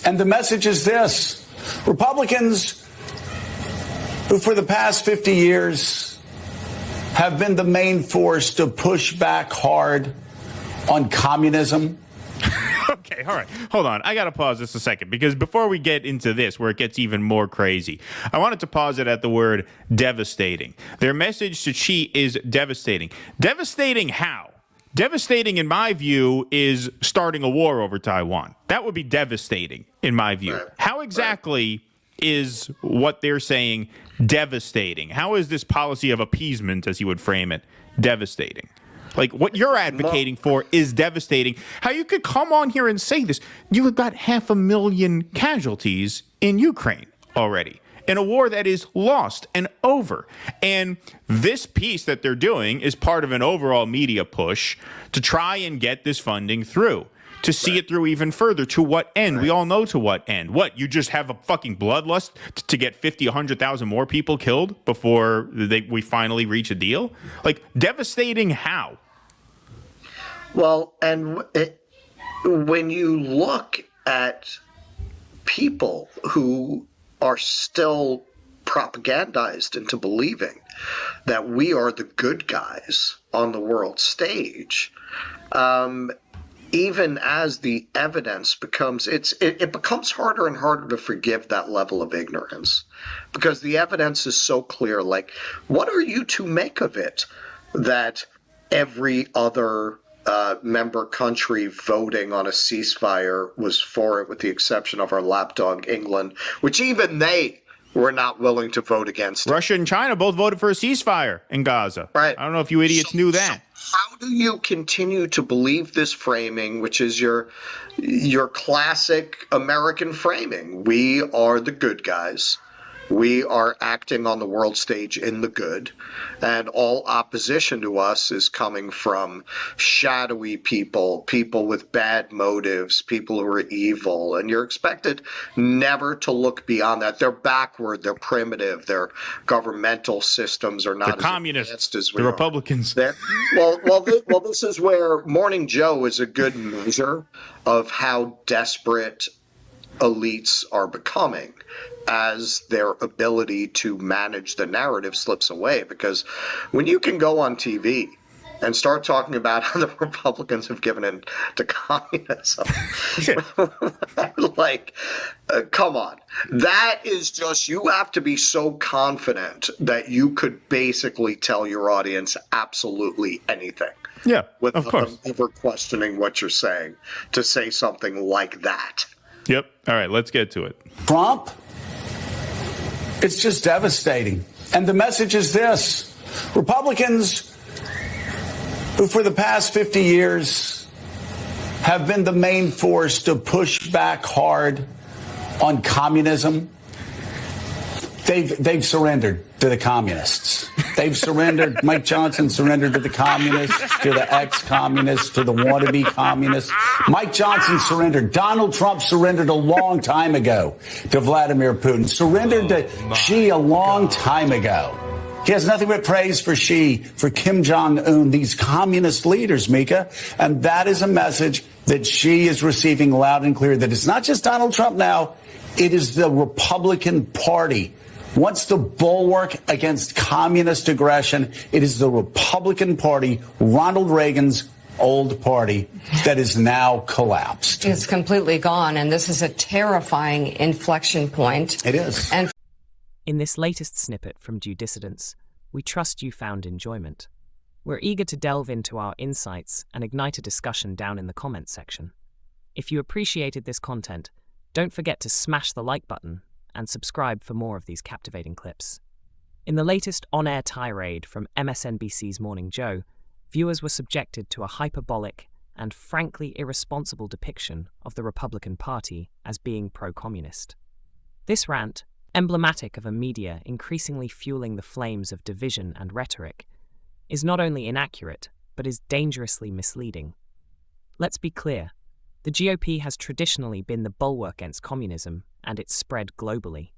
And the message is this: Republicans, who for the past 50 years have been the main force to push back hard on communism. Okay, all right. Hold on. I got to pause this a second, because before we get into this, where it gets even more crazy, I wanted to pause it at the word devastating. Their message to Xi is devastating. Devastating how? Devastating, in my view, is starting a war over Taiwan. That would be devastating, in my view. Right. How exactly is what they're saying devastating? How is this policy of appeasement, as he would frame it, devastating? Like, what you're advocating for is devastating. How you could come on here and say this? You have got 500,000 casualties in Ukraine already, in a war that is lost and over. And this piece that they're doing is part of an overall media push to try and get this funding through, to see it through even further. To what end? We all know to what end. What, you just have a fucking bloodlust to get 50, 100,000 more people killed before we finally reach a deal? Like, devastating how? Well, and when you look at people who are still propagandized into believing that we are the good guys on the world stage, even as the evidence becomes, it becomes harder and harder to forgive that level of ignorance, because the evidence is so clear. Like, what are you to make of it that every other member country voting on a ceasefire was for it, with the exception of our lapdog England, which even they were not willing to vote against it. Russia and China both voted for a ceasefire in Gaza. Right. I don't know if you idiots knew that. So how do you continue to believe this framing, which is your classic American framing? We are the good guys. We are acting on the world stage in the good, and all opposition to us is coming from shadowy people with bad motives, people who are evil, and you're expected never to look beyond that. They're backward, they're primitive, their governmental systems are not the communists, as we the are. Republicans. Well, this is where Morning Joe is a good measure of how desperate elites are becoming as their ability to manage the narrative slips away. Because when you can go on TV and start talking about how the Republicans have given in to communism, come on. That is just, you have to be so confident that you could basically tell your audience absolutely anything. Yeah, without of course. them ever questioning what you're saying, to say something like that. Yep. All right, let's get to it. Trump, it's just devastating. And the message is this: Republicans, who for the past 50 years have been the main force to push back hard on communism, they've surrendered to the communists. They've surrendered. Mike Johnson surrendered to the communists, to the ex-communists, to the wannabe communists. Mike Johnson surrendered. Donald Trump surrendered a long time ago to Vladimir Putin. Surrendered to Xi a long time ago. He has nothing but praise for Xi, for Kim Jong-un, these communist leaders, Mika. And that is a message that Xi is receiving loud and clear, that it's not just Donald Trump now. It is the Republican Party. Once the bulwark against communist aggression, it is the Republican Party, Ronald Reagan's old party, that is now collapsed. It's completely gone, and this is a terrifying inflection point. It is. And in this latest snippet from Due Dissidence, we trust you found enjoyment. We're eager to delve into our insights and ignite a discussion down in the comments section. If you appreciated this content, don't forget to smash the like button and subscribe for more of these captivating clips. In the latest on-air tirade from MSNBC's Morning Joe, viewers were subjected to a hyperbolic and frankly irresponsible depiction of the Republican Party as being pro-communist. This rant, emblematic of a media increasingly fueling the flames of division and rhetoric, is not only inaccurate, but is dangerously misleading. Let's be clear. The GOP has traditionally been the bulwark against communism and its spread globally.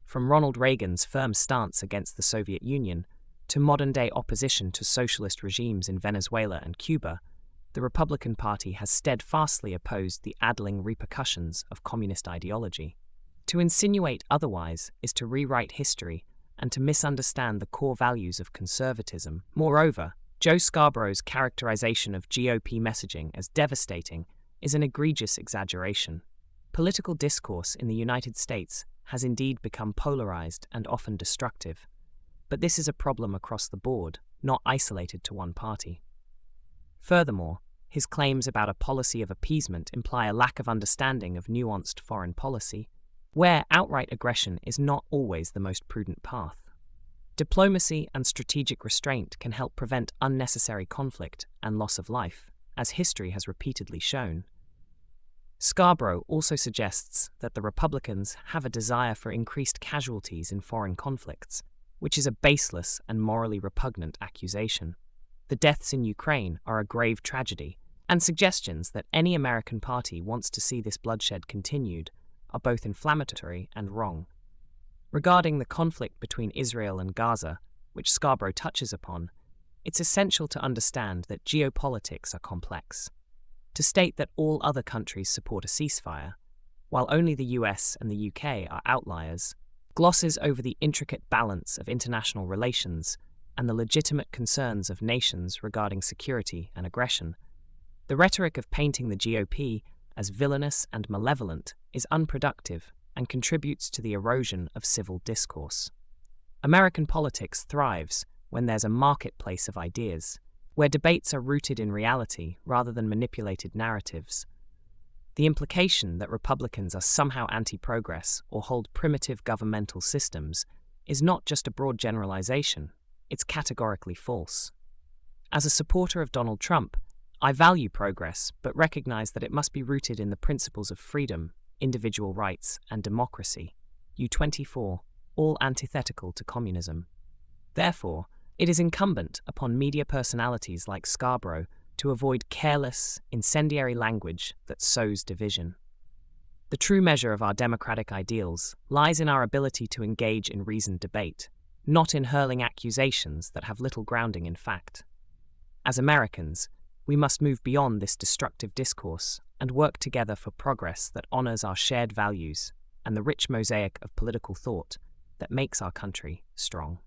From Ronald Reagan's firm stance against the Soviet Union to modern-day opposition to socialist regimes in Venezuela and Cuba, the Republican Party has steadfastly opposed the addling repercussions of communist ideology. To insinuate otherwise is to rewrite history and to misunderstand the core values of conservatism. Moreover, Joe Scarborough's characterization of GOP messaging as devastating is an egregious exaggeration. Political discourse in the United States has indeed become polarized and often destructive, but this is a problem across the board, not isolated to one party. Furthermore, his claims about a policy of appeasement imply a lack of understanding of nuanced foreign policy, where outright aggression is not always the most prudent path. Diplomacy and strategic restraint can help prevent unnecessary conflict and loss of life, as history has repeatedly shown. Scarborough also suggests that the Republicans have a desire for increased casualties in foreign conflicts, which is a baseless and morally repugnant accusation. The deaths in Ukraine are a grave tragedy, and suggestions that any American party wants to see this bloodshed continued are both inflammatory and wrong. Regarding the conflict between Israel and Gaza, which Scarborough touches upon, it's essential to understand that geopolitics are complex. To state that all other countries support a ceasefire, while only the US and the UK are outliers, glosses over the intricate balance of international relations and the legitimate concerns of nations regarding security and aggression. The rhetoric of painting the GOP as villainous and malevolent is unproductive and contributes to the erosion of civil discourse. American politics thrives when there's a marketplace of ideas, where debates are rooted in reality rather than manipulated narratives. The implication that Republicans are somehow anti-progress or hold primitive governmental systems is not just a broad generalization, it's categorically false. As a supporter of Donald Trump, I value progress but recognize that it must be rooted in the principles of freedom, individual rights, and democracy, U24, all antithetical to communism. Therefore, it is incumbent upon media personalities like Scarborough to avoid careless, incendiary language that sows division. The true measure of our democratic ideals lies in our ability to engage in reasoned debate, not in hurling accusations that have little grounding in fact. As Americans, we must move beyond this destructive discourse and work together for progress that honors our shared values and the rich mosaic of political thought that makes our country strong.